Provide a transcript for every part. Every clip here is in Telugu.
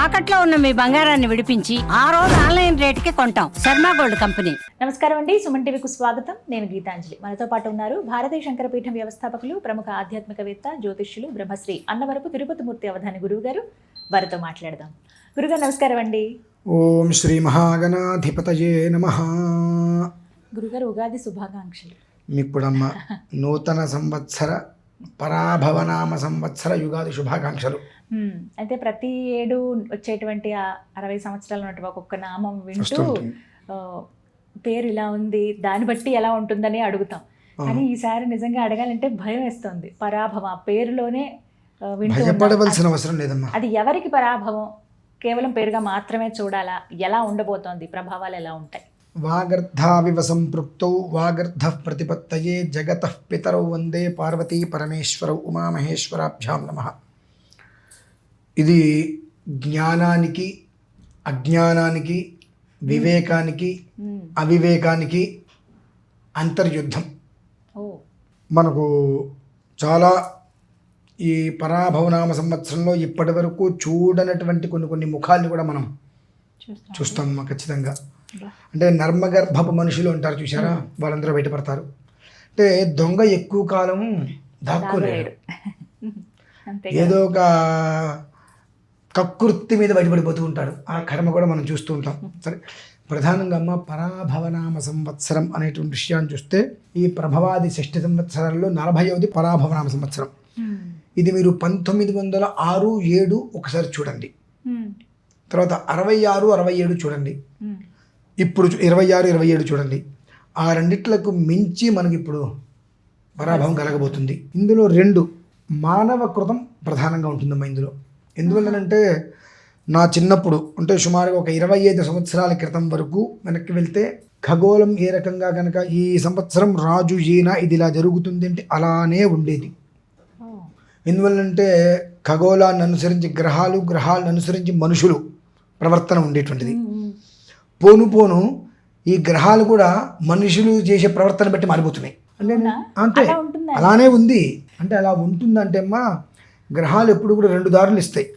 తాకట్లో ఉన్న మీ బంగారాన్ని విడిపించి ఆ రోజు ఆన్లైన్ రేటుకి కొంటాం. Sharma gold company. నమస్కారం అండి, సుమన్ టీవీకి స్వాగతం. నేను గీతాంజలి. మనతో పాటు ఉన్నారు భారతీయ శంకరపీఠం వ్యవస్థాపకులు, ప్రముఖ ఆధ్యాత్మికవేత్త, జ్యోతిష్యులు, బ్రహ్మశ్రీ అన్నవరపు తిరుపతిమూర్తి అవధాని గురువు గారు. వారితో మాట్లాడదాం. గురుగారు నమస్కారం అండి. ఓం శ్రీ మహాగణాధిపతయే నమః. గురుగారు, ఉగాది శుభాకాంక్షలు. మీకుడమ్మ నూతన సంవత్సర పరాభవనామ సంవత్సర యుగాది శుభాకాంక్షలు. అయితే ప్రతి ఏడు వచ్చేటువంటి 60 సంవత్సరాల ఉన్నటువంటి ఒక్కొక్క నామం వింటూ పేరు ఇలా ఉంది, దాన్ని బట్టి ఎలా ఉంటుందని అడుగుతాం. కానీ ఈసారి నిజంగా అడగాలంటే భయం వేస్తుంది. పరాభవం ఆ పేరులోనే భయపడవలసిన అవసరం లేదమ్మా. అది ఎవరికి పరాభవం? కేవలం పేరుగా మాత్రమే చూడాలా? ఎలా ఉండబోతోంది? ప్రభావాలు ఎలా ఉంటాయి? వాగర్ధావివ సంపృక్తౌ వాగర్ధ ప్రతిపత్తయే జగతః పితరౌ వందే పార్వతీ పరమేశ్వరౌ ఉమామహేశ్వరాభ్యాం నమః. ఇది జ్ఞానానికి, అజ్ఞానానికి, వివేకానికి, అవివేకానికి అంతర్యుద్ధం. మనకు చాలా ఈ పరాభవనామ సంవత్సరంలో ఇప్పటి వరకు చూడనటువంటి కొన్ని ముఖాలను కూడా మనం చూస్తాం ఖచ్చితంగా. అంటే నర్మగర్భపు మనుషులు ఉంటారు చూసారా, వాళ్ళందరూ బయటపడతారు. అంటే దొంగ ఎక్కువ కాలం దాక్కోలేడు, ఏదో ఒక కక్కుర్తి మీద బయటపడిపోతూ ఉంటాడు. ఆ కర్మ కూడా మనం చూస్తూ ఉంటాం. సరే, ప్రధానంగా అమ్మ పరాభవనామ సంవత్సరం అనేటువంటి విషయాన్ని చూస్తే ఈ ప్రభవాది 60 సంవత్సరాల్లో 40వది పరాభవనామ సంవత్సరం. ఇది మీరు 1906, 7 ఒకసారి చూడండి, తర్వాత 66, 67 చూడండి, ఇప్పుడు 26, 27 చూడండి. ఆ రెండిట్లకు మించి మనకి ఇప్పుడు పరాభవం కలగబోతుంది. ఇందులో 2 మానవ కృతం ప్రధానంగా ఉంటుందమ్మా ఇందులో. ఎందువల్లనంటే నా చిన్నప్పుడు అంటే సుమారుగా ఒక 25 సంవత్సరాల క్రితం వరకు వెనక్కి వెళ్తే ఖగోళం ఏ రకంగా కనుక ఈ సంవత్సరం రాజు ఈయన ఇది ఇలా జరుగుతుంది అంటే అలానే ఉండేది. ఎందువల్లంటే ఖగోళాన్ని అనుసరించి గ్రహాలను అనుసరించి మనుషులు ప్రవర్తన ఉండేటువంటిది. పోను ఈ గ్రహాలు కూడా మనుషులు చేసే ప్రవర్తన బట్టి మారిపోతున్నాయి. అంటే అలానే ఉంది. అంటే అలా ఉంటుందంటే అమ్మా, గ్రహాలు ఎప్పుడు కూడా 2 దారులు ఇస్తాయి.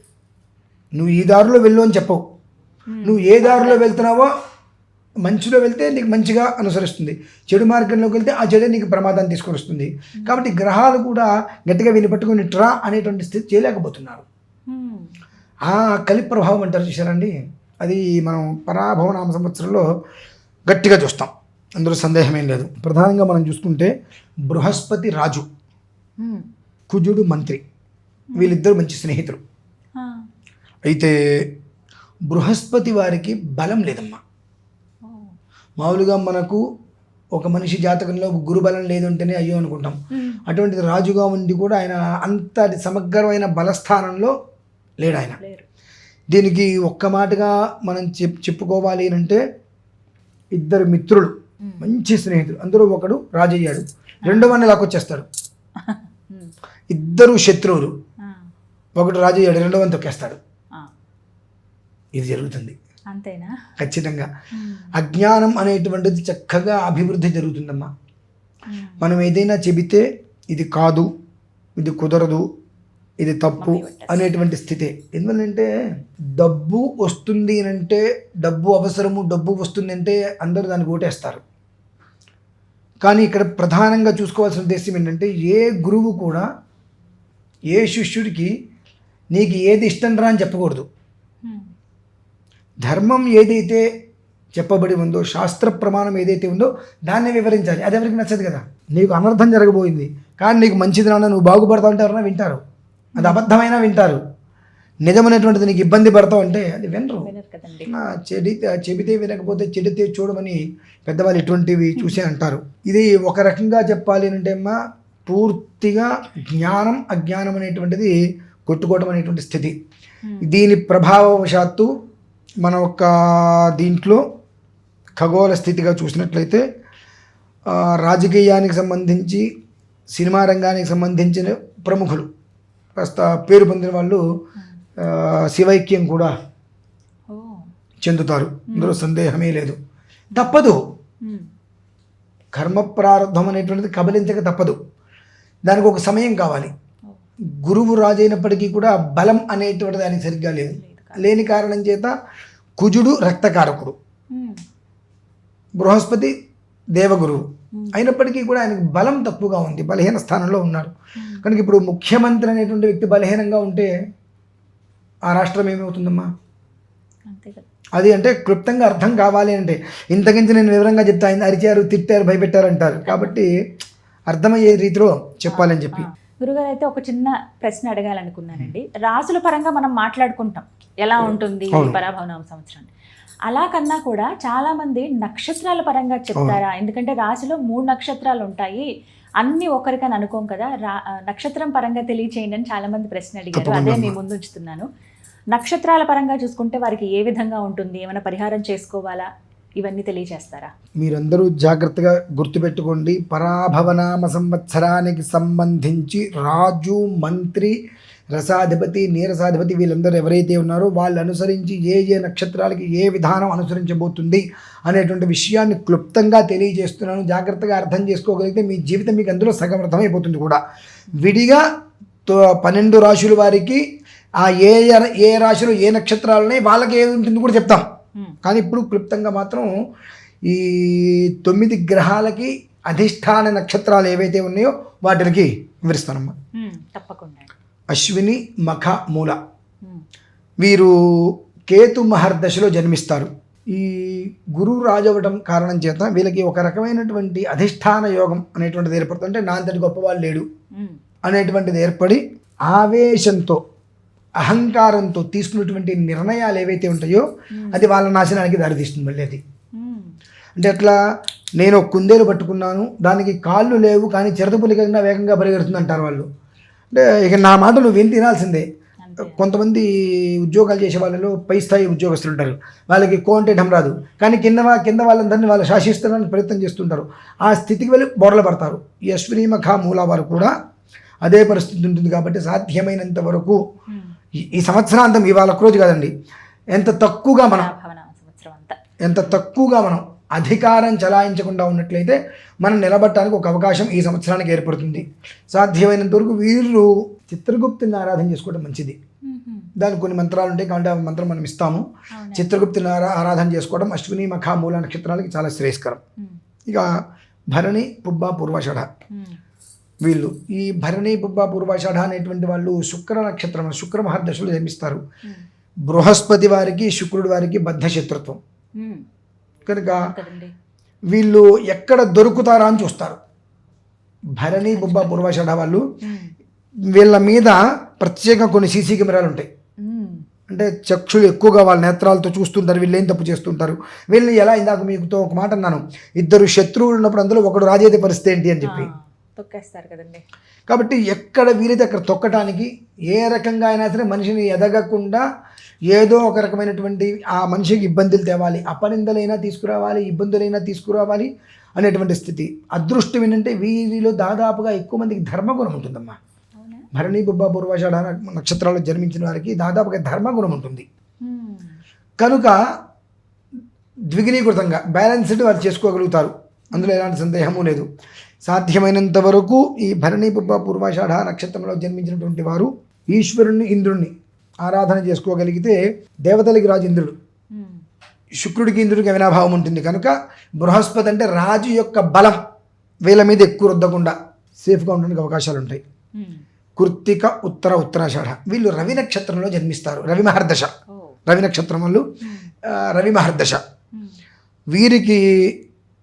నువ్వు ఈ దారిలో వెళ్ళు అని చెప్పవు. నువ్వు ఏ దారిలో వెళ్తున్నావో మంచిలో వెళ్తే నీకు మంచిగా అనుసరిస్తుంది, చెడు మార్గంలోకి వెళ్తే ఆ చెడు నీకు ప్రమాదాన్ని తీసుకొని వస్తుంది. కాబట్టి గ్రహాలు కూడా గట్టిగా విని పట్టుకొని ట్రా అనేటువంటి స్థితి చేయలేకపోతున్నారు. ఆ కలి ప్రభావం అంటారు చూసారండి, అది మనం పరాభవనామ సంవత్సరంలో గట్టిగా చూస్తాం, అందులో సందేహమేం లేదు. ప్రధానంగా మనం చూసుకుంటే బృహస్పతి రాజు, కుజుడు మంత్రి, వీళ్ళిద్దరు మంచి స్నేహితులు. అయితే బృహస్పతి వారికి బలం లేదమ్మా. మామూలుగా మనకు ఒక మనిషి జాతకంలో గురుబలం లేదంటేనే అయ్యో అనుకుంటాం. అటువంటిది రాజుగా ఉండి కూడా ఆయన అంతటి సమగ్రమైన బలస్థానంలో లేడు ఆయన. దీనికి ఒక్క మాటగా మనం చెప్పుకోవాలి అంటే 2 మిత్రులు, మంచి స్నేహితులు, అందరూ ఒకడు రాజయ్యాడు, రెండోవాడిని లాక్కొచ్చేస్తాడు. 2 శత్రువులు, ఒకడు రాజయ్యాడు, రెండోవాడిని తొక్కేస్తాడు. ఇది జరుగుతుంది అంతేనా? ఖచ్చితంగా. అజ్ఞానం అనేటువంటిది చక్కగా అభివృద్ధి జరుగుతుందమ్మా. మనం ఏదైనా చెబితే ఇది కాదు, ఇది కుదరదు, ఇది తప్పు అనేటువంటి స్థితే. ఎందువల్లంటే డబ్బు వస్తుంది అంటే, డబ్బు అవసరము, డబ్బు వస్తుంది అంటే అందరూ దాన్ని ఓటేస్తారు. కానీ ఇక్కడ ప్రధానంగా చూసుకోవాల్సిన ఉద్దేశం ఏంటంటే, ఏ గురువు కూడా ఏ శిష్యుడికి నీకు ఏది ఇష్టం రా అని చెప్పకూడదు. ధర్మం ఏదైతే చెప్పబడి ఉందో, శాస్త్ర ప్రమాణం ఏదైతే ఉందో దాన్ని వివరించాలి. అది ఎవరికి నచ్చదు కదా. నీకు అనర్థం జరగబోయింది కానీ నీకు మంచిది నాన్న, నువ్వు బాగుపడతావు అంటే ఎవరైనా వింటారు. అది అబద్ధమైనా వింటారు. నిజమైనటువంటిది నీకు ఇబ్బంది పడతావు అంటే అది వినరు. చెబితే వినకపోతే చెడితే చూడమని పెద్దవాళ్ళు ఇటువంటివి చూసే అంటారు. ఇది ఒక రకంగా చెప్పాలి అంటే అమ్మా, పూర్తిగా జ్ఞానం అజ్ఞానం అనేటువంటిది కొట్టుకోవడం అనేటువంటి స్థితి. దీని ప్రభావవశాత్తు మన ఒక దీంట్లో ఖగోళ స్థితిగా చూసినట్లయితే రాజకీయానికి సంబంధించి, సినిమా రంగానికి సంబంధించిన ప్రముఖులు కాస్త పేరు పొందిన వాళ్ళు శివైక్యం కూడా చెందుతారు, ఇందులో సందేహమే లేదు. తప్పదు, కర్మ ప్రారంభం అనేటువంటిది కబలించక తప్పదు. దానికి ఒక సమయం కావాలి. గురువు రాజు అయినప్పటికీ కూడా బలం అనేటువంటిది ఆయనకి సరిగ్గా లేదు. లేని కారణం చేత కుజుడు రక్తకారకుడు, బృహస్పతి దేవగురువు అయినప్పటికీ కూడా ఆయనకు బలం తక్కువగా ఉంది, బలహీన స్థానంలో ఉన్నారు. కనుక ఇప్పుడు ముఖ్యమంత్రి అనేటువంటి వ్యక్తి బలహీనంగా ఉంటే ఆ రాష్ట్రం ఏమవుతుందమ్మా? అంతే కదా. అది అంటే క్లుప్తంగా అర్థం కావాలి అంటే ఇంతకించి నేను వివరంగా చెప్తా, ఆయన అరిచారు, తిట్టారు, భయపెట్టారు అంటారు. కాబట్టి అర్థమయ్యే రీతిలో చెప్పాలని చెప్పి. గురుగారు, అయితే ఒక చిన్న ప్రశ్న అడగాలనుకున్నానండి. రాసుల పరంగా మనం మాట్లాడుకుంటాం ఎలా ఉంటుంది ఈ పరాభవనామ సంవత్సరం, అలా కన్నా కూడా చాలా మంది నక్షత్రాల పరంగా చెప్తారా? ఎందుకంటే రాశిలో 3 నక్షత్రాలు ఉంటాయి, అన్ని ఒకరికని అనుకోం కదా. నక్షత్రం పరంగా తెలియచేయండి అని చాలా మంది ప్రశ్న అడిగారు, అదే మీ ముందు ఉంచుతున్నాను. నక్షత్రాల పరంగా చూసుకుంటే వారికి ఏ విధంగా ఉంటుంది, ఏమైనా పరిహారం చేసుకోవాలా, ఇవన్నీ తెలియజేస్తారా? మీరందరూ జాగ్రత్తగా గుర్తుపెట్టుకోండి. పరాభవనామ సంవత్సరానికి సంబంధించి రాజు, మంత్రి, రసాధిపతి, నీరసాధిపతి వీళ్ళందరూ ఎవరైతే ఉన్నారో వాళ్ళు అనుసరించి ఏ నక్షత్రాలకి ఏ విధానం అనుసరించబోతుంది అనేటువంటి విషయాన్ని క్లుప్తంగా తెలియజేస్తున్నాను. జాగ్రత్తగా అర్థం చేసుకోగలిగితే మీ జీవితం మీకు అందులో సగం అర్థమైపోతుంది కూడా. విడిగా 12 రాశుల వారికి ఆ ఏ రాశిలో ఏ నక్షత్రాలని వాళ్ళకి ఏది ఉంటుంది కూడా చెప్తాం. కానీ ఇప్పుడు క్లుప్తంగా మాత్రం ఈ 9 గ్రహాలకి అధిష్టాన నక్షత్రాలు ఏవైతే ఉన్నాయో వాటికి వివరిస్తానమ్మా. తప్పకుండా. అశ్విని, మఖ, మూల వీరు కేతు మహర్దశలో జన్మిస్తారు. ఈ గురువు రాజు అవ్వడం కారణం చేత వీళ్ళకి ఒక రకమైనటువంటి అధిష్టాన యోగం అనేటువంటిది ఏర్పడుతుంది. అంటే నా అంతటి గొప్పవాళ్ళు లేడు అనేటువంటిది ఏర్పడి ఆవేశంతో, అహంకారంతో తీసుకున్నటువంటి నిర్ణయాలు ఏవైతే ఉంటాయో అది వాళ్ళ నాశనానికి దారితీస్తుంది. మళ్ళీ అది అంటే అట్లా, నేను ఒక కుందేలు పట్టుకున్నాను, దానికి కాళ్ళు లేవు కానీ చిరతపులి కన్నా వేగంగా పరిగెడుతుంది అంటారు వాళ్ళు. అంటే ఇక నా మాట నువ్వు విని తినాల్సిందే. కొంతమంది ఉద్యోగాలు చేసే వాళ్ళలో పై స్థాయి ఉద్యోగస్తులు ఉంటారు, వాళ్ళకి అంటే ఢం రాదు, కానీ కింద వాళ్ళందరినీ వాళ్ళు శాసిస్తానికి ప్రయత్నం చేస్తుంటారు. ఆ స్థితికి వెళ్ళి బోర్ల పడతారు. ఈ అశ్విని, మఖ, మూల వారు కూడా అదే పరిస్థితి ఉంటుంది. కాబట్టి సాధ్యమైనంత వరకు ఈ సంవత్సరాంతం, ఇవాళ ఒక రోజు కాదండి, ఎంత తక్కువగా మనం అధికారం చలాయించకుండా ఉన్నట్లయితే మనం నిలబడటానికి ఒక అవకాశం ఈ సంవత్సరానికి ఏర్పడుతుంది. సాధ్యమైనంత వరకు వీరు చిత్రగుప్తుని ఆరాధన చేసుకోవడం మంచిది. దానికి కొన్ని మంత్రాలు ఉంటాయి కాబట్టి ఆ మంత్రం మనం ఇస్తాము. చిత్రగుప్తుని ఆరాధన చేసుకోవడం అశ్విని, మఖ, మూల నక్షత్రాలకి చాలా శ్రేయస్కరం. ఇక భరణి, పుబ్బ, పూర్వాషాఢ వీళ్ళు, ఈ భరణి, పుబ్బ, పూర్వాషాఢ అనేటువంటి వాళ్ళు శుక్ర నక్షత్రం, శుక్ర మహర్దశలో జన్మిస్తారు. బృహస్పతి వారికి, శుక్రుడి వారికి బద్ధ శత్రుత్వం కనుక వీళ్ళు ఎక్కడ దొరుకుతారా అని చూస్తారు. భరణి, పుబ్బ, పూర్వాషాఢ వాళ్ళు వీళ్ళ మీద ప్రత్యేక కొన్ని సీసీ కెమెరాలు ఉంటాయి. అంటే చక్షులు ఎక్కువగా వాళ్ళ నేత్రాలతో చూస్తుంటారు, వీళ్ళు ఏం తప్పు చేస్తుంటారు, వీళ్ళని ఎలా, ఇందాక మీకుతో ఒక మాట అన్నాను, 2 శత్రువులు ఉన్నప్పుడు అందులో ఒకడు రాజైతే పరిస్థితి ఏంటి అని చెప్పి తొక్కేస్తారు కదండి. కాబట్టి ఎక్కడ వీలైతే అక్కడ తొక్కటానికి, ఏ రకంగా అయినా సరే మనిషిని ఎదగకుండా ఏదో ఒక రకమైనటువంటి ఆ మనిషికి ఇబ్బందులు తేవాలి, అపనిందలైనా తీసుకురావాలి, ఇబ్బందులైనా తీసుకురావాలి అనేటువంటి స్థితి. అదృష్టం ఏంటంటే వీరిలో దాదాపుగా ఎక్కువ మందికి ధర్మగుణం ఉంటుందమ్మా. భరణి, పుబ్బ, పూర్వాషాఢ నక్షత్రాల్లో జన్మించిన వారికి దాదాపుగా ధర్మగుణం ఉంటుంది. కనుక ద్విగుణీకృతంగా బ్యాలెన్స్డ్ వారు చేసుకోగలుగుతారు, అందులో ఎలాంటి సందేహము లేదు. సాధ్యమైనంత వరకు ఈ భరణి, పుబ్బ, పూర్వాషాఢ నక్షత్రంలో జన్మించినటువంటి వారు ఈశ్వరుణ్ణి, ఇంద్రుణ్ణి ఆరాధన చేసుకోగలిగితే దేవతలకి రాజు ఇంద్రుడు, శుక్రుడికి ఇంద్రుడికి అవినాభావం ఉంటుంది. కనుక బృహస్పతి అంటే రాజు యొక్క బలం వీళ్ళ మీద ఎక్కువ రుద్దకుండా సేఫ్గా ఉండడానికి అవకాశాలు ఉంటాయి. కృత్తిక, ఉత్తరాషాఢ వీళ్ళు రవి నక్షత్రంలో జన్మిస్తారు. రవి మహర్దశ, రవి నక్షత్రం వాళ్ళు రవి మహర్దశ. వీరికి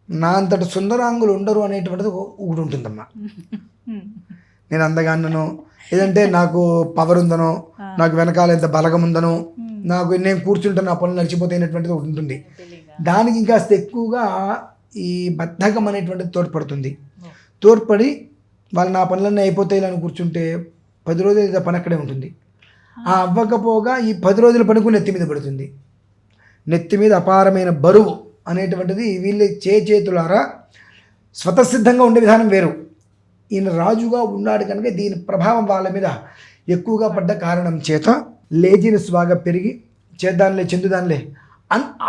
నా అంతటి సుందరాంగులు ఉండరు అనేటువంటిది ఒకటి ఉంటుందమ్మా. నేను అందగానో, ఏదంటే నాకు పవర్ ఉందనో, నాకు వెనకాల ఎంత బలగం ఉందనో, నాకు నేను కూర్చుంటే నా పనులు నడిచిపోతాయినటువంటిది ఒకటి ఉంటుంది. దానికి ఇంకాస్త ఎక్కువగా ఈ బద్ధకం అనేటువంటిది తోడ్పడి వాళ్ళు నా పనులన్నీ అయిపోతాయి అని కూర్చుంటే 10 రోజులు పని అక్కడే ఉంటుంది. ఆ అవ్వకపోగా ఈ 10 రోజుల పనికి నెత్తి మీద పడుతుంది. నెత్తి మీద అపారమైన బరువు అనేటువంటిది వీళ్ళు చేతులారా స్వతసిద్ధంగా ఉండే విధానం వేరు. ఈయన రాజుగా ఉన్నాడు కనుక దీని ప్రభావం వాళ్ళ మీద ఎక్కువగా పడ్డ కారణం చేత లేజినెస్ బాగా పెరిగి చెందుదానిలే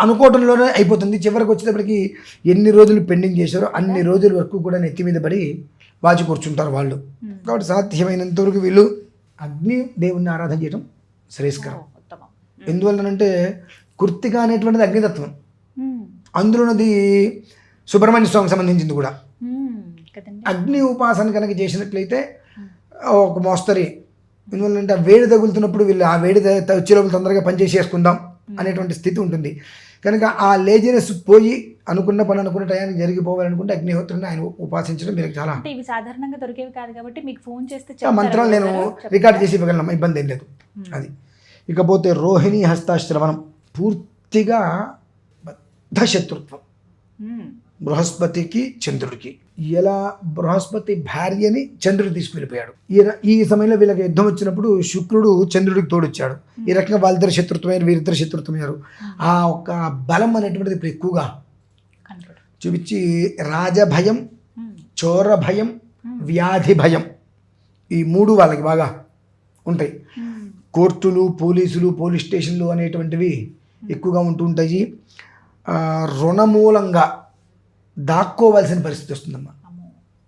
అనుకోవటంలోనే అయిపోతుంది. చివరికి వచ్చేటప్పటికి ఎన్ని రోజులు పెండింగ్ చేశారో అన్ని రోజుల వరకు కూడా నెత్తి మీద పడి వాచి కూర్చుంటారు వాళ్ళు. కాబట్టి సాధ్యమైనంత వరకు వీళ్ళు అగ్ని దేవుణ్ణి ఆరాధన చేయడం శ్రేయస్కరం. ఎందువల్లనంటే కృత్తిక అనేటువంటిది అగ్నితత్వం, మ్మ్. అందులోనది సుబ్రహ్మణ్య స్వామికి సంబంధించింది కూడా. మ్మ్. కదండి. అగ్ని ఉపాసన కనుక చేసినట్లయితే ఒక మోస్తరి, ఎందువల్లంటే ఆ వేడి తగులుతున్నప్పుడు వీళ్ళు ఆ వేడి వచ్చే లోపల తొందరగా పనిచేసేసుకుందాం అనేటువంటి స్థితి ఉంటుంది. కనుక ఆ లేజినెస్ పోయి అనుకున్న పని అనుకున్న టయానికి జరిగిపోవాలనుకుంటే అగ్నిహోత్రుని ఆయన ఉపాసించడం మీరు చాలా. అంటే ఇవి సాధారణంగా దొరికేవి కాదు కాబట్టి మీకు ఫోన్ చేస్తే ఆ మంత్రాలు నేను రికార్డ్ చేసి ఇవ్వగలను, ఇబ్బంది ఏం లేదు. అది ఇకపోతే రోహిణి హస్తాశ్రవణం పూర్తిగా బద్ధ శత్రుత్వం బృహస్పతికి చంద్రుడికి. ఎలా బృహస్పతి భార్యని చంద్రుడు తీసుకువెళ్ళిపోయాడు. ఈ సమయంలో వీళ్ళకి యుద్ధం వచ్చినప్పుడు శుక్రుడు చంద్రుడికి తోడొచ్చాడు. ఈ రకంగా వాళ్ళిద్దరు శత్రుత్వమయ్యారు, వీరిద్దరు శత్రుత్వమయ్యారు. ఆ ఒక బలం అనేటువంటిది ఇప్పుడు ఎక్కువగా చూపించి రాజభయం, చోర భయం, వ్యాధి భయం, ఈ మూడు వాళ్ళకి బాగా ఉంటాయి. కోర్టులు, పోలీసులు, పోలీస్ స్టేషన్లు అనేటువంటివి ఎక్కువగా ఉంటూ ఉంటాయి. రుణమూలంగా దాక్కోవాల్సిన పరిస్థితి వస్తుందమ్మా.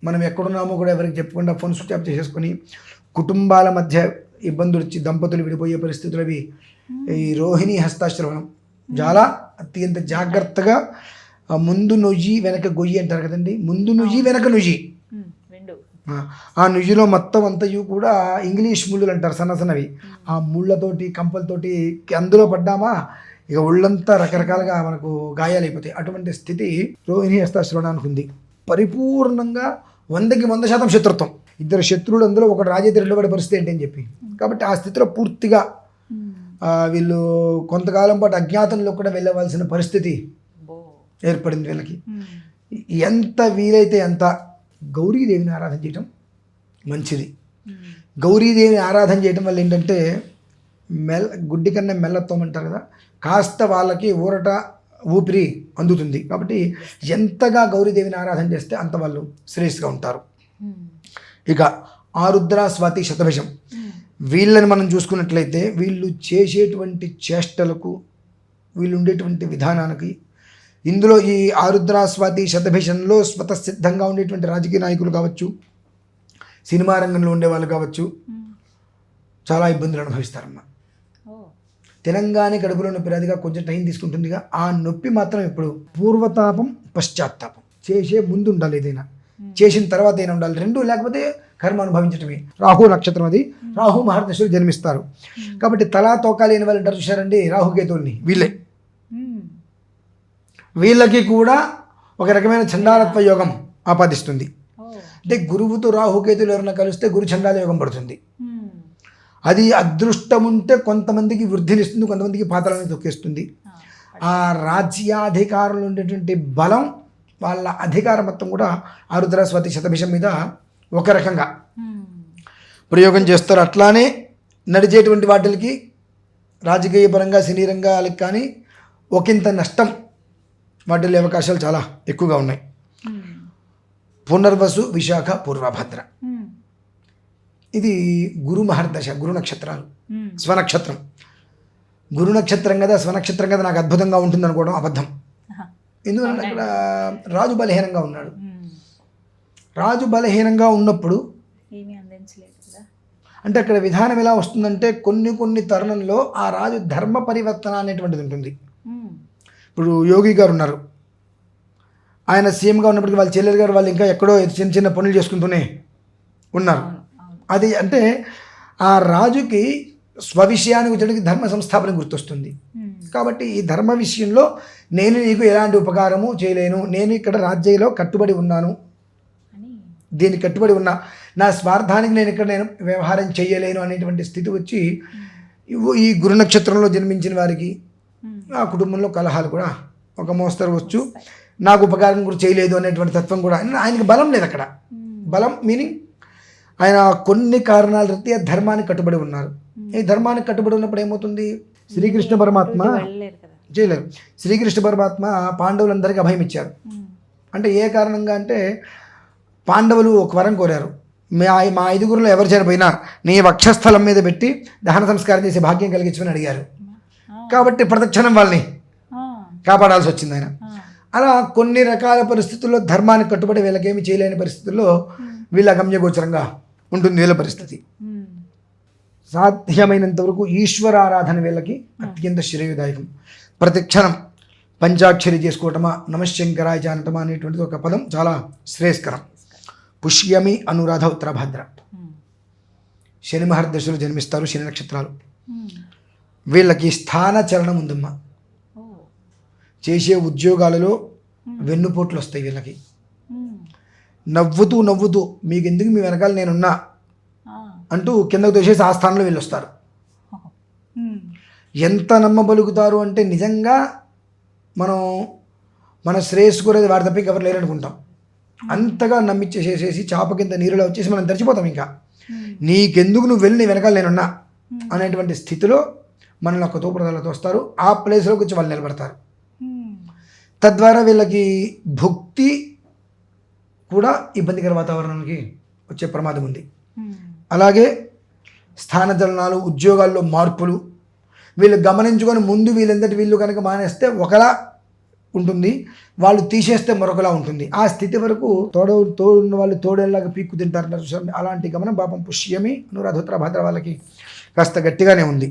మనం ఎక్కడున్నామో కూడా ఎవరికి చెప్పకుండా ఫోన్ స్విచ్ ఆఫ్ చేసేసుకొని కుటుంబాల మధ్య ఇబ్బందులు వచ్చి దంపతులు విడిపోయే పరిస్థితులు అవి ఈ రోహిణి హస్తాశ్రవణం చాలా అత్యంత జాగ్రత్తగా. ముందు నుయ్యి వెనక గొయ్యి అంటారు కదండి, ముందు నుయ్యి వెనక నుయ్యి. ఆ నుయ్యిలో మొత్తం అంతయు కూడా ఇంగ్లీష్ ముళ్ళులు అంటారు, సన్నసన్నవి. ఆ ముళ్ళతోటి కంపలతోటి అందులో పడ్డామా ఇక ఒళ్ళంతా రకరకాలుగా మనకు గాయాలైపోతాయి. అటువంటి స్థితి రోహిణి హస్తాశ్రవణానికి ఉంది. పరిపూర్ణంగా 100% శత్రుత్వం. ఇద్దరు శత్రువులు అందులో ఒకటి రాజేతి రెండో పడే పరిస్థితి ఏంటి అని చెప్పి. కాబట్టి ఆ స్థితిలో పూర్తిగా వీళ్ళు కొంతకాలం పాటు అజ్ఞాతంలో కూడా వెళ్ళవలసిన పరిస్థితి ఏర్పడింది వీళ్ళకి. ఎంత వీలైతే అంత గౌరీదేవిని ఆరాధన చేయటం మంచిది. గౌరీదేవిని ఆరాధన చేయటం వల్ల ఏంటంటే గుడ్డి కన్నా మెల్లత్వం అంటారు కదా, కాస్త వాళ్ళకి ఊరట ఊపిరి అందుతుంది. కాబట్టి ఎంతగా గౌరీదేవిని ఆరాధన చేస్తే అంత వాళ్ళు శ్రేష్ఠగా ఉంటారు. ఇక ఆరుద్ర, స్వాతి, శతభిషం వీళ్ళని మనం చూసుకున్నట్లయితే వీళ్ళు చేసేటువంటి చేష్టలకు, వీళ్ళు ఉండేటువంటి విధానానికి, ఇందులో ఈ ఆరుద్ర, స్వాతి, శతభిషంలో స్వతసిద్ధంగా ఉండేటువంటి రాజకీయ నాయకులు కావచ్చు, సినిమా రంగంలో ఉండేవాళ్ళు కావచ్చు, చాలా ఇబ్బందులు అనుభవిస్తారమ్మా. తెలంగాణ కడుపులో నొప్పి రాదుగా, కొంచెం టైం తీసుకుంటుందిగా. ఆ నొప్పి మాత్రం ఇప్పుడు పూర్వతాపం, పశ్చాత్తాపం. చేసే ముందు ఉండాలి ఏదైనా, చేసిన తర్వాత అయినా ఉండాలి. రెండు లేకపోతే కర్మ అనుభవించటమే. రాహు నక్షత్రం అది, రాహు మహర్దశులు జన్మిస్తారు. కాబట్టి తలా తోకాలి అని వాళ్ళు అంటారు చూశారండి రాహుకేతువుల్ని, వీళ్ళకి కూడా ఒక రకమైన చండాలత్వ యోగం ఆపాదిస్తుంది. అంటే గురువుతో రాహుకేతులు ఎవరైనా కలిస్తే గురు చండాల యోగం పడుతుంది. అది అదృష్టం ఉంటే కొంతమందికి వృద్ధినిస్తుంది, కొంతమందికి పాతాళాన్ని తొక్కేస్తుంది. ఆ రాజ్యాధికారంలో ఉండేటువంటి బలం, వాళ్ళ అధికారం మొత్తం కూడా ఆరుద్ర, స్వాతి, శతభిషం మీద ఒక రకంగా ప్రయోగం చేస్తారు. అట్లానే నడిచేటువంటి వాటికి రాజకీయ పరంగా, సినీ రంగాలకు కానీ ఒకంత నష్టం వాటిల్లే అవకాశాలు చాలా ఎక్కువగా ఉన్నాయి. పునర్వసు, విశాఖ, పూర్వభద్ర ఇది గురు మహర్దశ, గురు నక్షత్రాలు. స్వనక్షత్రం గురు నక్షత్రం కదా, స్వనక్షత్రం కదా నాకు అద్భుతంగా ఉంటుంది అనుకోవడం అబద్ధం. ఎందుకంటే అక్కడ రాజు బలహీనంగా ఉన్నాడు. రాజు బలహీనంగా ఉన్నప్పుడు అంటే అక్కడ విధానం ఎలా వస్తుందంటే కొన్ని తరుణంలో ఆ రాజు ధర్మ పరివర్తన అనేటువంటిది ఉంటుంది. ఇప్పుడు యోగి గారు ఉన్నారు, ఆయన సీఎంగా ఉన్నప్పటికీ వాళ్ళ చెల్లెలు గారు వాళ్ళు ఇంకా ఎక్కడో చిన్న చిన్న పనులు చేసుకుంటూనే ఉన్నారు. అది అంటే ఆ రాజుకి స్వవిషయానికి వచ్చేటికి ధర్మ సంస్థాపన గుర్తొస్తుంది. కాబట్టి ఈ ధర్మ విషయంలో నేను నీకు ఎలాంటి ఉపకారము చేయలేను, నేను ఇక్కడ రాజ్యంలో కట్టుబడి ఉన్నాను, దీనికి కట్టుబడి ఉన్నా, నా స్వార్థానికి నేను వ్యవహారం చేయలేను అనేటువంటి స్థితి వచ్చి ఈ గురు నక్షత్రంలో జన్మించిన వారికి ఆ కుటుంబంలో కలహాలు కూడా ఒక మోస్తరు వచ్చు. నాకు ఉపకారం కూడా చేయలేదు అనేటువంటి తత్వం కూడా. ఆయనకి బలం లేదు అక్కడ. బలం మీనింగ్ ఆయన కొన్ని కారణాల రీత్యా ధర్మానికి కట్టుబడి ఉన్నారు. ఈ ధర్మానికి కట్టుబడి ఉన్నప్పుడు ఏమవుతుంది, శ్రీకృష్ణ పరమాత్మ చేయలేరు. శ్రీకృష్ణ పరమాత్మ పాండవులందరికీ అభయం ఇచ్చారు. అంటే ఏ కారణంగా అంటే పాండవులు ఒక వరం కోరారు, మా ఐదుగురులో ఎవరు చనిపోయినా నీ వక్షస్థలం మీద పెట్టి దహన సంస్కారం చేసే భాగ్యం కలిగించమని అడిగారు. కాబట్టి ప్రతిక్షణం వాళ్ళని కాపాడాల్సి వచ్చింది ఆయన. అలా కొన్ని రకాల పరిస్థితుల్లో ధర్మానికి కట్టుబడి వీళ్ళకేమి చేయలేని పరిస్థితుల్లో వీళ్ళ గమ్యగోచరంగా ఉంటుంది వీళ్ళ పరిస్థితి. సాధ్యమైనంత వరకు ఈశ్వరారాధన వీళ్ళకి అత్యంత శ్రేయదాయకం. ప్రతి క్షణం పంచాక్షరి చేసుకోవటమా, నమశంకరాయ అనటమా అనేటువంటిది ఒక పదం చాలా శ్రేయస్కరం. పుష్యమి, అనురాధ, ఉత్తరభద్ర శని మహర్దశలో జన్మిస్తారు. శని నక్షత్రాలు వీళ్ళకి స్థాన చలనం ఉందమ్మా. చేసే ఉద్యోగాలలో వెన్నుపోట్లు వస్తాయి వీళ్ళకి. నవ్వుతూ నవ్వుతూ మీకు ఎందుకు మీ వెనకాల నేనున్నా అంటూ కిందకు తోసేసి ఆ స్థానంలో వీళ్ళు వస్తారు. ఎంత నమ్మబలుగుతారు అంటే నిజంగా మనం మన శ్రేయస్సు కోరేది వారి తప్ప ఎవరు లేరనుకుంటాం. అంతగా నమ్మిచ్చేసేసి చాప కింద నీరులో వచ్చేసి మనం తరిచిపోతాం. ఇంకా నీకెందుకు నువ్వు వెళ్ళి నీ వెనకాల నేనున్నా అనేటువంటి స్థితిలో మనల్ని ఒక తోపుడుదలతో వస్తారు. ఆ ప్లేస్లోకి వచ్చి వాళ్ళు నిలబడతారు. తద్వారా వీళ్ళకి భుక్తి కూడా ఇబ్బందికర వాతావరణానికి వచ్చే ప్రమాదం ఉంది. అలాగే స్థానచలనాలు, ఉద్యోగాల్లో మార్పులు వీళ్ళు గమనించుకొని ముందు వీళ్ళు కనుక మానేస్తే ఒకలా ఉంటుంది, వాళ్ళు తీసేస్తే మరొకలా ఉంటుంది. ఆ స్థితి వరకు తోడున్న వాళ్ళు తోడేలాగా పీక్కు తింటారు చూసారు. అలాంటి గమనం పాపం పుష్యమి, అనురాధోత్తర భద్ర వాళ్ళకి కాస్త గట్టిగానే ఉంది.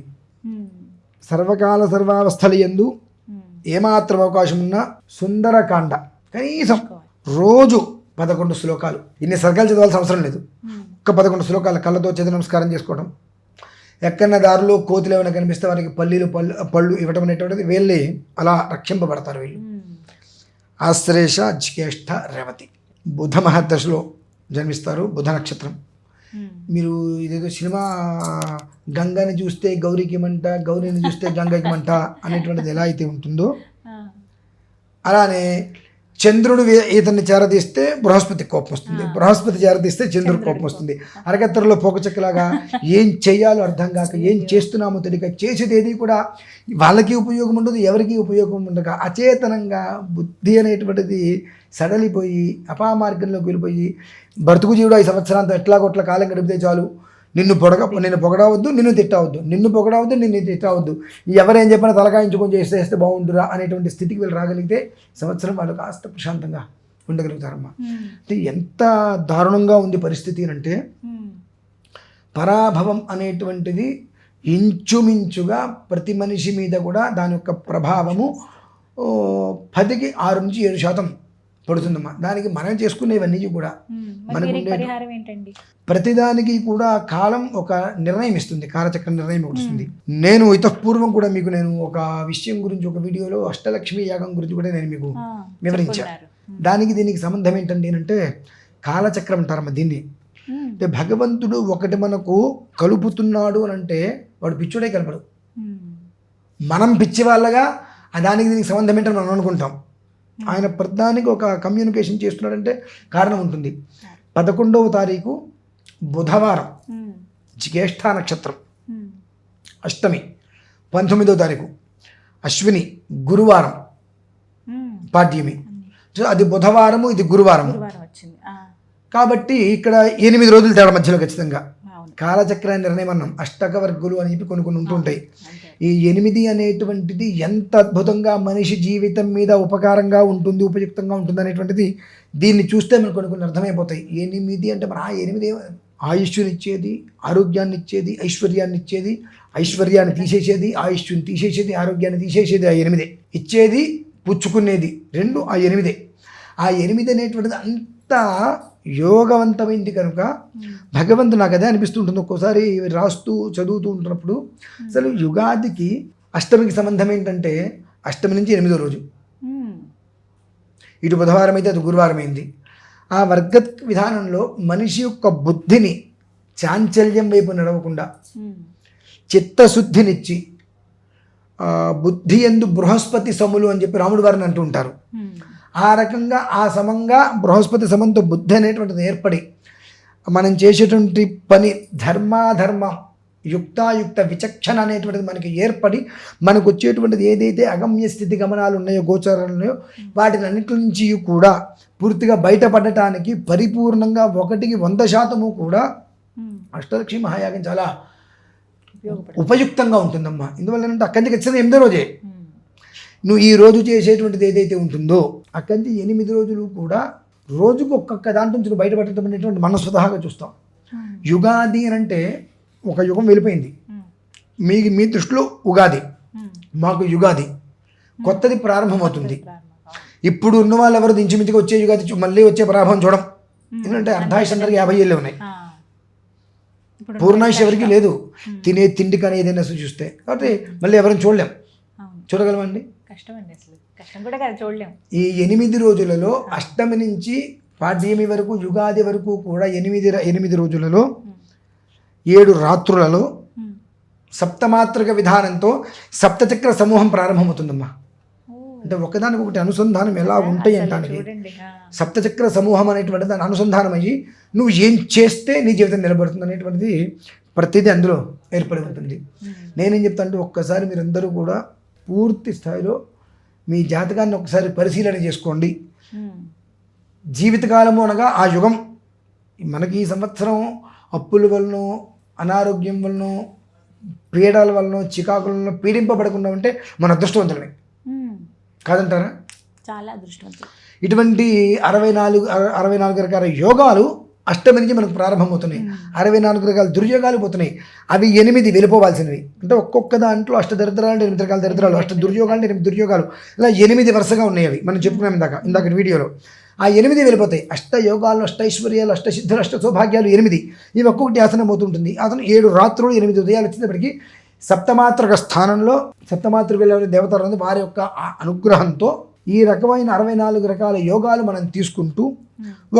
సర్వకాల సర్వావస్థలు యందు ఏమాత్రం అవకాశం ఉన్నా సుందరకాండ కనీసం రోజు 11 శ్లోకాలు, ఇన్ని సర్గాలు చదవాల్సిన అవసరం లేదు. ఒక్క 11 శ్లోకాలు కళ్ళతో చేతి నమస్కారం చేసుకోవడం. ఎక్కడన్నా దారిలో కోతులు ఏమైనా కనిపిస్తే వారికి పళ్ళు ఇవ్వటం అనేటువంటిది వీళ్ళే అలా రక్షింపబడతారు. వీళ్ళు ఆశ్లేష, జ్యేష్ఠ, రేవతి బుధ మహర్దశలో జన్మిస్తారు. బుధ నక్షత్రం. మీరు ఇదేదో సినిమా గంగని చూస్తే గౌరికి మంట, గౌరిని చూస్తే గంగకి మంట అనేటువంటిది ఎలా అయితే ఉంటుందో అలానే చంద్రుడు ఇతన్ని చేరదీస్తే బృహస్పతి కోపం వస్తుంది, బృహస్పతి చేరదీస్తే చంద్రుడు కోపం వస్తుంది. అరగత్తరలో పోకచెక్కలాగా ఏం చేయాలో అర్థం కాక, ఏం చేస్తున్నామో తెలియక, చేసేది ఏది కూడా వాళ్ళకి ఉపయోగం ఉండదు, ఎవరికి ఉపయోగం ఉండక అచేతనంగా బుద్ధి అనేటువంటిది సడలిపోయి అపామార్గంలోకి వెళ్ళిపోయి బ్రతుకు జీవుడు 5 సంవత్సరాలతో ఎట్లాగొట్ల కాలం గడిపితే చాలు, నిన్ను పొగడవద్దు, నిన్ను తిట్టవద్దు, నిన్ను తిట్టవద్దు, ఎవరేం చెప్పినా తలకాయించుకొని చేస్తే బాగుండురా అనేటువంటి స్థితికి వీళ్ళు రాగలిగితే సంవత్సరం వాళ్ళు కాస్త ప్రశాంతంగా ఉండగలుగుతారమ్మా. అంటే ఎంత దారుణంగా ఉంది పరిస్థితి అంటే పరాభవం అనేటువంటిది ఇంచుమించుగా ప్రతి మనిషి మీద కూడా దాని యొక్క ప్రభావము 10కి 6 నుంచి 7% పడుతుందమ్మా. దానికి మనం చేసుకునేవన్నీ కూడా మనకు ప్రతిదానికి కూడా కాలం ఒక నిర్ణయం ఇస్తుంది, కాలచక్ర నిర్ణయం ఇస్తుంది. నేను ఇతపూర్వం కూడా మీకు నేను ఒక విషయం గురించి ఒక వీడియోలో అష్టలక్ష్మి యాగం గురించి కూడా నేను మీకు వివరించాను. దానికి దీనికి సంబంధం ఏంటండి అంటే కాలచక్రం అంటారమ్మా దీన్ని. అంటే భగవంతుడు ఒకటి మనకు కలుపుతున్నాడు అని అంటే వాడు పిచ్చుడే కలపడు. మనం పిచ్చి వాళ్ళగా దానికి దీనికి సంబంధం ఏంటని మనం అనుకుంటాం. ఆయన ప్రతిదానికి ఒక కమ్యూనికేషన్ చేస్తున్నాడంటే కారణం ఉంటుంది. 11వ తారీఖు బుధవారం, జ్యేష్ఠ నక్షత్రం, అష్టమి. 19వ తారీఖు అశ్విని, గురువారం, పాడ్యమి. అది బుధవారము, ఇది గురువారము. కాబట్టి ఇక్కడ 8 రోజులు తేడా మధ్యలో ఖచ్చితంగా కాలచక్ర నిర్ణయం అన్నాం. అష్టక వర్గులు అని చెప్పి కొన్ని ఉంటుంటాయి. ఈ 8 అనేటువంటిది ఎంత అద్భుతంగా మనిషి జీవితం మీద ఉపకారంగా ఉంటుంది, ఉపయుక్తంగా ఉంటుంది అనేటువంటిది దీన్ని చూస్తే మనకు కొన్ని అర్థమైపోతాయి. 8 అంటే మన 8 ఆయుష్ని ఇచ్చేది, ఆరోగ్యాన్ని ఇచ్చేది, ఐశ్వర్యాన్ని ఇచ్చేది, ఐశ్వర్యాన్ని తీసేసేది, ఆయుష్ని తీసేసేది, ఆరోగ్యాన్ని తీసేసేది. ఆ 8 ఇచ్చేది, పుచ్చుకునేది 2 ఆ 8. ఆ 8 అనేటువంటిది అంత యోగవంతమైంది కనుక భగవంతుడు నాకు అదే అనిపిస్తుంటుంది. ఒక్కోసారి రాస్తూ చదువుతూ ఉంటున్నప్పుడు అసలు యుగాదికి అష్టమికి సంబంధం ఏంటంటే అష్టమి నుంచి 8వ రోజు. ఇటు బుధవారం అయితే అది గురువారం అయింది. ఆ వర్గ విధానంలో మనిషి యొక్క బుద్ధిని చాంచల్యం వైపు నడవకుండా చిత్తశుద్ధినిచ్చి బుద్ధి యందు బృహస్పతి సములు అని చెప్పి రాముడు వారిని అంటూ ఉంటారు. ఆ రకంగా ఆ సమంగా బృహస్పతి సమంతో బుద్ధి అనేటువంటిది ఏర్పడి మనం చేసేటువంటి పని ధర్మాధర్మ యుక్తాయుక్త విచక్షణ అనేటువంటిది మనకి ఏర్పడి మనకు వచ్చేటువంటిది ఏదైతే అగమ్య స్థితి గమనాలు ఉన్నాయో, గోచరాలు ఉన్నాయో, వాటిని అన్నింటి నుంచి కూడా పూర్తిగా బయటపడటానికి పరిపూర్ణంగా 100కి 100% కూడా అష్టలక్ష్మి మహాయాగం చాలా ఉపయుక్తంగా ఉంటుందమ్మా. ఇందువల్ల ఏంటంటే అక్కడి నుంచి ఖచ్చితంగా 8వ రోజే నువ్వు ఈ రోజు చేసేటువంటిది ఏదైతే ఉంటుందో అక్కడి నుంచి 8 రోజులు కూడా రోజుకు ఒక్కొక్క దాంట్లో నుంచి బయటపడటం అనేటువంటి మనం స్వతహాగా చూస్తాం. యుగాది అని అంటే ఒక యుగం వెళ్ళిపోయింది. మీ దృష్టిలో ఉగాది, మాకు యుగాది, కొత్తది ప్రారంభమవుతుంది. ఇప్పుడు ఉన్న వాళ్ళు ఎవరు దించిమితికి వచ్చే యుగాది మళ్ళీ వచ్చే ప్రారంభం చూడం. ఎందుకంటే అర్ధాయుష్ అందరికి 50 ఏళ్ళే ఉన్నాయి, పూర్ణాయుష్ ఎవరికి లేదు. తినే తిండి కానీ ఏదైనా చూస్తే, కాబట్టి మళ్ళీ ఎవరిని చూడలేం. చూడగలమండి? కష్టం అండి, అసలు కష్టం కూడా కదా, చూడలేం. ఈ 8 రోజులలో అష్టమి నుంచి పాడ్యమి వరకు యుగాది వరకు కూడా 8 రోజులలో 7 రాత్రులలో సప్తమాత్రిక విధానంతో సప్తచక్ర సమూహం ప్రారంభమవుతుందమ్మా. అంటే ఒకదానికి ఒకటి అనుసంధానం ఎలా ఉంటాయి అంటానికి సప్తచక్ర సమూహం అనేటువంటి దాని అనుసంధానం అయ్యి నువ్వు ఏం చేస్తే నీ జీవితం నిలబడుతుంది అనేటువంటిది ప్రతిదీ అందులో ఏర్పడి ఉంటుంది. నేనేం చెప్తానంటే ఒక్కసారి మీరందరూ కూడా పూర్తి స్థాయిలో మీ జాతకాన్ని ఒకసారి పరిశీలన చేసుకోండి. జీవితకాలము అనగా ఆ యుగం. మనకి ఈ సంవత్సరం అప్పుల వలన, అనారోగ్యం వలన, పీడల వలన, చికాకుల వలన పీడింపబడకుండా ఉంటే మన అదృష్టవంతులమే కాదంటారా? చాలా అదృష్టవంతులు. ఇటువంటి 64 రకాల యోగాలు అష్టమి నుంచి మనకు ప్రారంభమవుతున్నాయి. 64 రకాల దుర్యోగాలు పోతున్నాయి. అవి 8 వెళ్ళిపోవాల్సినవి. అంటే ఒక్కొక్క దాంట్లో అష్టదరిద్రాలు అంటే 8 రకాల దరిద్రాలు, అష్ట దుర్యోగాలు అంటే 8 దుర్యోగాలు, ఇలా 8 వరుసగా ఉన్నాయి. అవి మనం చెప్పుకున్నాం ఇందాక వీడియోలో. ఆ 8 వెళ్ళిపోతాయి. అష్ట యోగాలు, అష్టైశ్వర్యాలు, అష్టసిద్ధులు, అష్ట సౌభాగ్యాలు 8. ఇవి ఒక్కొక్కటి ఆసనం అవుతుంటుంది. అతను 7 రాత్రులు 8 ఉదయాలు వచ్చేటప్పటికి సప్తమాత్రక స్థానంలో సప్తమాతృకలు దేవతలు వారి యొక్క అనుగ్రహంతో ఈ రకమైన 64 రకాల యోగాలు మనం తీసుకుంటూ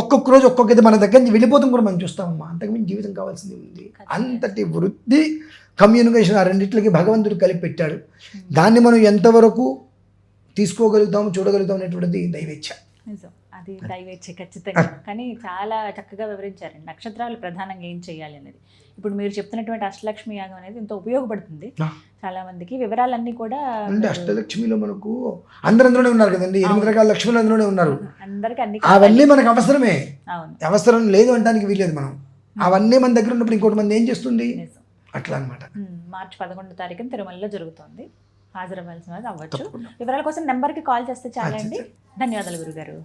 ఒక్కొక్క రోజు ఒక్కొక్కటి మన దగ్గర నుంచి వెళ్ళిపోతాం కూడా మనం చూస్తామమ్మా. అంతకుమించి జీవితం కావాల్సింది ఉంది. అంతటి వృద్ధి కమ్యూనికేషన్ ఆ రెండింటికి భగవంతుడు కలిపి పెట్టాడు. దాన్ని మనం ఎంతవరకు తీసుకోగలుగుతాము, చూడగలుగుతాం అనేటువంటిది దైవేచ్ఛ. నిజం, అది దైవేచ్ఛ ఖచ్చితంగా. కానీ చాలా చక్కగా వివరించారండి నక్షత్రాలు ప్రధానంగా ఏం చేయాలి అనేది. ఇప్పుడు మీరు చెప్తున్నటువంటి అష్టలక్ష్మి యాగం అనేది ఎంతో ఉపయోగపడుతుంది చాలా మందికి. వివరాలన్నీ కూడా అంటే అష్టలక్ష్మిలో మనకు అందరందులోనే ఉన్నారు కదండి, 8 రకాల లక్ష్మిలు అందులోనే ఉన్నారు. అందరికి అన్ని అవన్నీ మనకు అవసరమే. అవును, అవసరం లేదు అనడానికి వీలేదు. మనం అవన్నీ మన దగ్గర ఉన్నప్పుడు ఇంకోటి మంది ఏం చేస్తుంది అట్లా అనమాట. మార్చి 11వ తారీఖున తిరుమలలో జరుగుతుంది. హాజరవ్వాల్సిన వాళ్ళు అవ్వచ్చు. వివరాల కోసం నెంబర్కి కాల్ చేస్తే చాలా అండి. ధన్యవాదాలు గురుగారు.